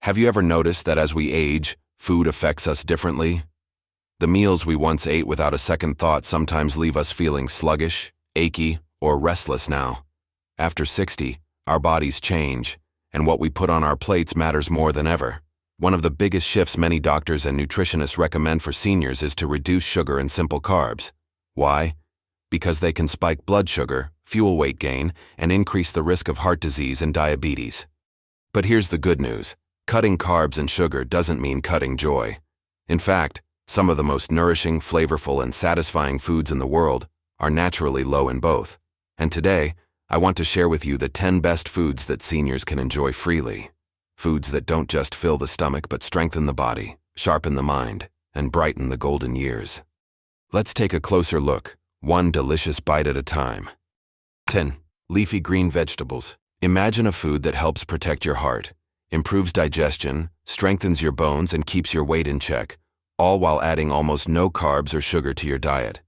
Have you ever noticed that as we age, food affects us differently? The meals we once ate without a second thought sometimes leave us feeling sluggish, achy, or restless now. After 60, our bodies change, and what we put on our plates matters more than ever. One of the biggest shifts many doctors and nutritionists recommend for seniors is to reduce sugar and simple carbs. Why? Because they can spike blood sugar, fuel weight gain, and increase the risk of heart disease and diabetes. But here's the good news. Cutting carbs and sugar doesn't mean cutting joy. In fact, some of the most nourishing, flavorful, and satisfying foods in the world are naturally low in both. And today, I want to share with you the 10 best foods that seniors can enjoy freely. Foods that don't just fill the stomach but strengthen the body, sharpen the mind, and brighten the golden years. Let's take a closer look, one delicious bite at a time. 10. Leafy green vegetables. Imagine a food that helps protect your heart, improves digestion, strengthens your bones, and keeps your weight in check, all while adding almost no carbs or sugar to your diet.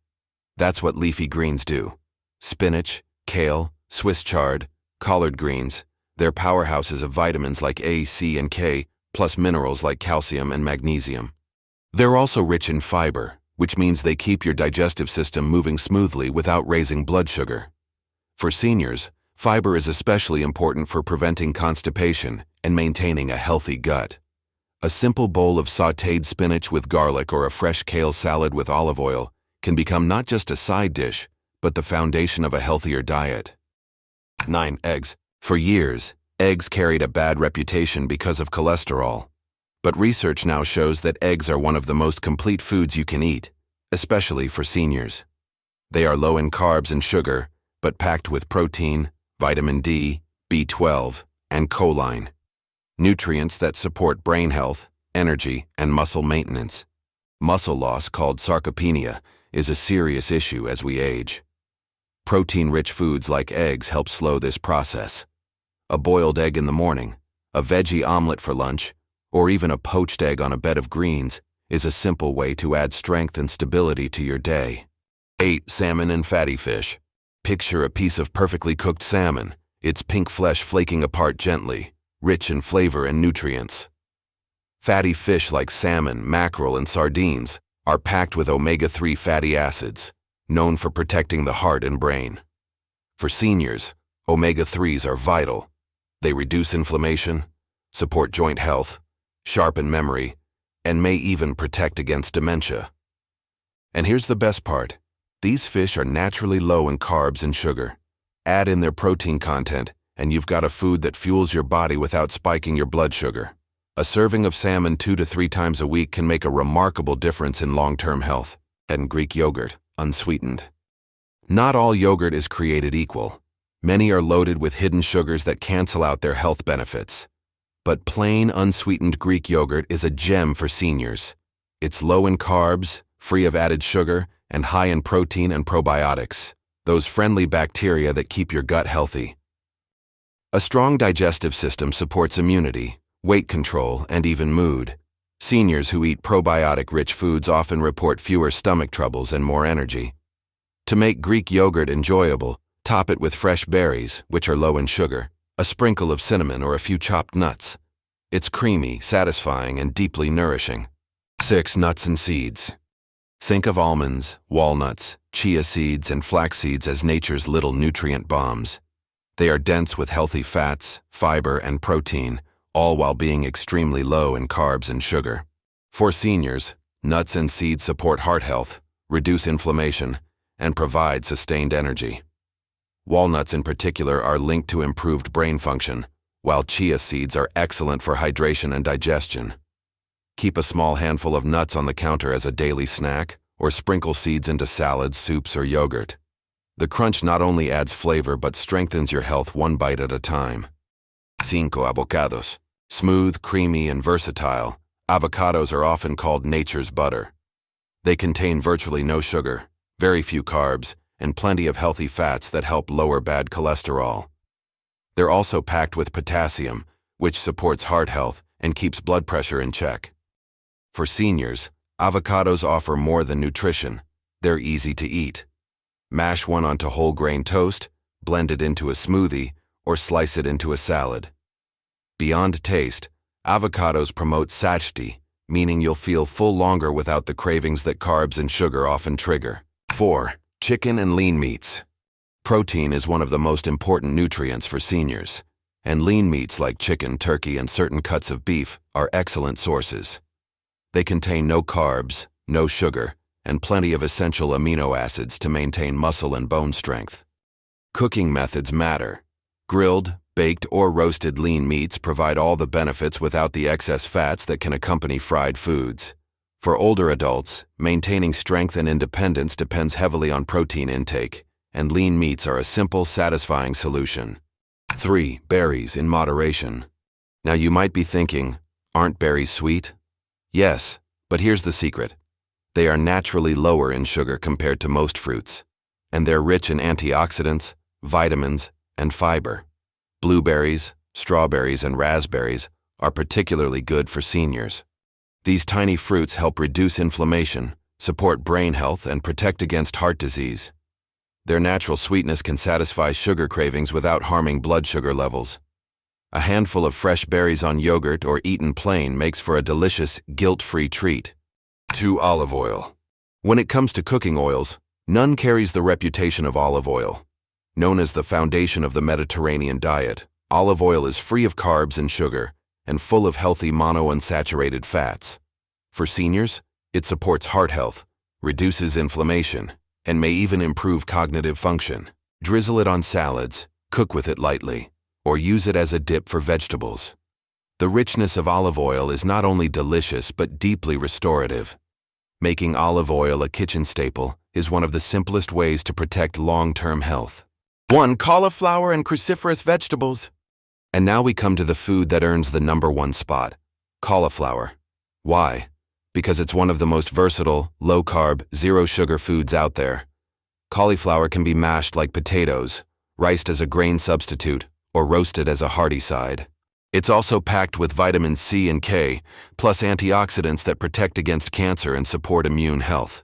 That's what leafy greens do. Spinach, kale, Swiss chard, collard greens, they're powerhouses of vitamins like A, C, and K, plus minerals like calcium and magnesium. They're also rich in fiber, which means they keep your digestive system moving smoothly without raising blood sugar. For seniors, fiber is especially important for preventing constipation and maintaining a healthy gut. A simple bowl of sautéed spinach with garlic or a fresh kale salad with olive oil can become not just a side dish, but the foundation of a healthier diet. 9. Eggs. For years, eggs carried a bad reputation because of cholesterol. But research now shows that eggs are one of the most complete foods you can eat, especially for seniors. They are low in carbs and sugar, but packed with protein, vitamin D, B12, and choline, nutrients that support brain health, energy, and muscle maintenance. Muscle loss, called sarcopenia, is a serious issue as we age. Protein-rich foods like eggs help slow this process. A boiled egg in the morning, a veggie omelet for lunch, or even a poached egg on a bed of greens is a simple way to add strength and stability to your day. 8. Salmon and fatty fish. Picture a piece of perfectly cooked salmon, its pink flesh flaking apart gently, rich in flavor and nutrients. Fatty fish like salmon, mackerel, and sardines are packed with omega-3 fatty acids, known for protecting the heart and brain. For seniors, omega-3s are vital. They reduce inflammation, support joint health, sharpen memory, and may even protect against dementia. And here's the best part. These fish are naturally low in carbs and sugar. Add in their protein content, and you've got a food that fuels your body without spiking your blood sugar. A serving of salmon 2 to 3 times a week can make a remarkable difference in long-term health. And Greek yogurt, unsweetened. Not all yogurt is created equal. Many are loaded with hidden sugars that cancel out their health benefits. But plain, unsweetened Greek yogurt is a gem for seniors. It's low in carbs, free of added sugar, and high in protein and probiotics, those friendly bacteria that keep your gut healthy. A strong digestive system supports immunity, weight control, and even mood. Seniors who eat probiotic-rich foods often report fewer stomach troubles and more energy. To make Greek yogurt enjoyable, top it with fresh berries, which are low in sugar, a sprinkle of cinnamon, or a few chopped nuts. It's creamy, satisfying, and deeply nourishing. 6. Nuts and seeds. Think of almonds, walnuts, chia seeds, and flax seeds as nature's little nutrient bombs. They are dense with healthy fats, fiber, and protein, all while being extremely low in carbs and sugar. For seniors, nuts and seeds support heart health, reduce inflammation, and provide sustained energy. Walnuts in particular are linked to improved brain function, while chia seeds are excellent for hydration and digestion. Keep a small handful of nuts on the counter as a daily snack, or sprinkle seeds into salads, soups, or yogurt. The crunch not only adds flavor but strengthens your health one bite at a time. 5. Avocados. Smooth, creamy, and versatile, avocados are often called nature's butter. They contain virtually no sugar, very few carbs, and plenty of healthy fats that help lower bad cholesterol. They're also packed with potassium, which supports heart health and keeps blood pressure in check. For seniors, avocados offer more than nutrition. They're easy to eat. Mash one onto whole grain toast, blend it into a smoothie, or slice it into a salad. Beyond taste, Avocados promote satiety, meaning you'll feel full longer without the cravings that carbs and sugar often trigger. 4. Chicken and lean meats. Protein is one of the most important nutrients for seniors, and lean meats like chicken, turkey, and certain cuts of beef are excellent sources. They contain no carbs, no sugar, and plenty of essential amino acids to maintain muscle and bone strength. Cooking methods matter. Grilled, baked, or roasted lean meats provide all the benefits without the excess fats that can accompany fried foods. For older adults, maintaining strength and independence depends heavily on protein intake, and lean meats are a simple, satisfying solution. 3. Berries in moderation. Now you might be thinking, aren't berries sweet? Yes, but here's the secret. They are naturally lower in sugar compared to most fruits, and they're rich in antioxidants, vitamins, and fiber. Blueberries, strawberries, and raspberries are particularly good for seniors. These tiny fruits help reduce inflammation, support brain health, and protect against heart disease. Their natural sweetness can satisfy sugar cravings without harming blood sugar levels. A handful of fresh berries on yogurt or eaten plain makes for a delicious, guilt-free treat. 2. Olive oil. When it comes to cooking oils, none carries the reputation of olive oil. Known as the foundation of the Mediterranean diet, olive oil is free of carbs and sugar and full of healthy monounsaturated fats. For seniors, it supports heart health, reduces inflammation, and may even improve cognitive function. Drizzle it on salads, cook with it lightly, or use it as a dip for vegetables. The richness of olive oil is not only delicious but deeply restorative. Making olive oil a kitchen staple is one of the simplest ways to protect long-term health. 1. Cauliflower and cruciferous vegetables. And now we come to the food that earns the #1 spot, cauliflower. Why? Because it's one of the most versatile, low-carb, zero-sugar foods out there. Cauliflower can be mashed like potatoes, riced as a grain substitute, or roasted as a hearty side. It's also packed with vitamins C and K, plus antioxidants that protect against cancer and support immune health.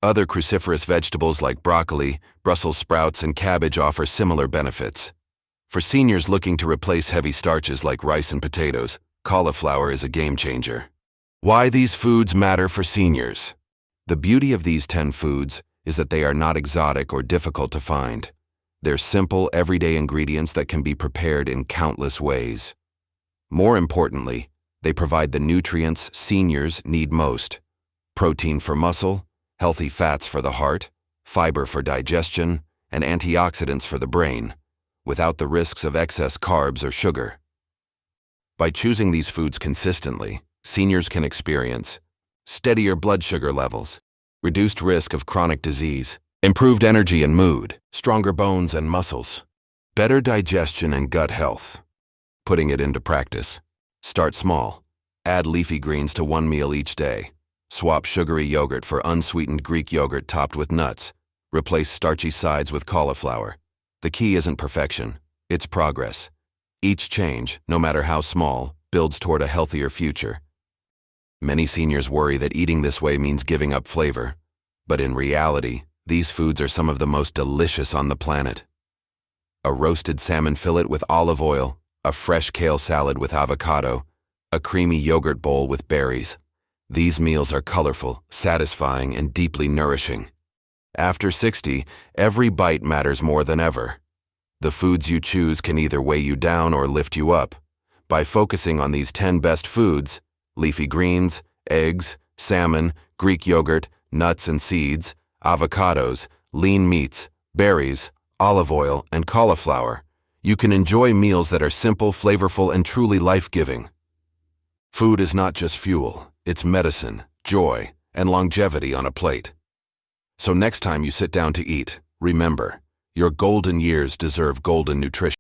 Other cruciferous vegetables like broccoli, Brussels sprouts, and cabbage offer similar benefits. For seniors looking to replace heavy starches like rice and potatoes, cauliflower is a game changer. Why these foods matter for seniors. The beauty of these 10 foods is that they are not exotic or difficult to find. They're simple, everyday ingredients that can be prepared in countless ways. More importantly, they provide the nutrients seniors need most: protein for muscle, healthy fats for the heart, fiber for digestion, and antioxidants for the brain, without the risks of excess carbs or sugar. By choosing these foods consistently, seniors can experience steadier blood sugar levels, reduced risk of chronic disease, improved energy and mood, stronger bones and muscles, better digestion and gut health. Putting it into practice. Start small. Add leafy greens to one meal each day. Swap sugary yogurt for unsweetened Greek yogurt topped with nuts. Replace starchy sides with cauliflower. The key isn't perfection, it's progress. Each change, no matter how small, builds toward a healthier future. Many seniors worry that eating this way means giving up flavor, but in reality, these foods are some of the most delicious on the planet. A roasted salmon fillet with olive oil, a fresh kale salad with avocado, a creamy yogurt bowl with berries. These meals are colorful, satisfying, and deeply nourishing. After 60, every bite matters more than ever. The foods you choose can either weigh you down or lift you up. By focusing on these 10 best foods, leafy greens, eggs, salmon, Greek yogurt, nuts and seeds, avocados, lean meats, berries, olive oil, and cauliflower, you can enjoy meals that are simple, flavorful, and truly life-giving. Food is not just fuel, it's medicine, joy, and longevity on a plate. So next time you sit down to eat, remember, your golden years deserve golden nutrition.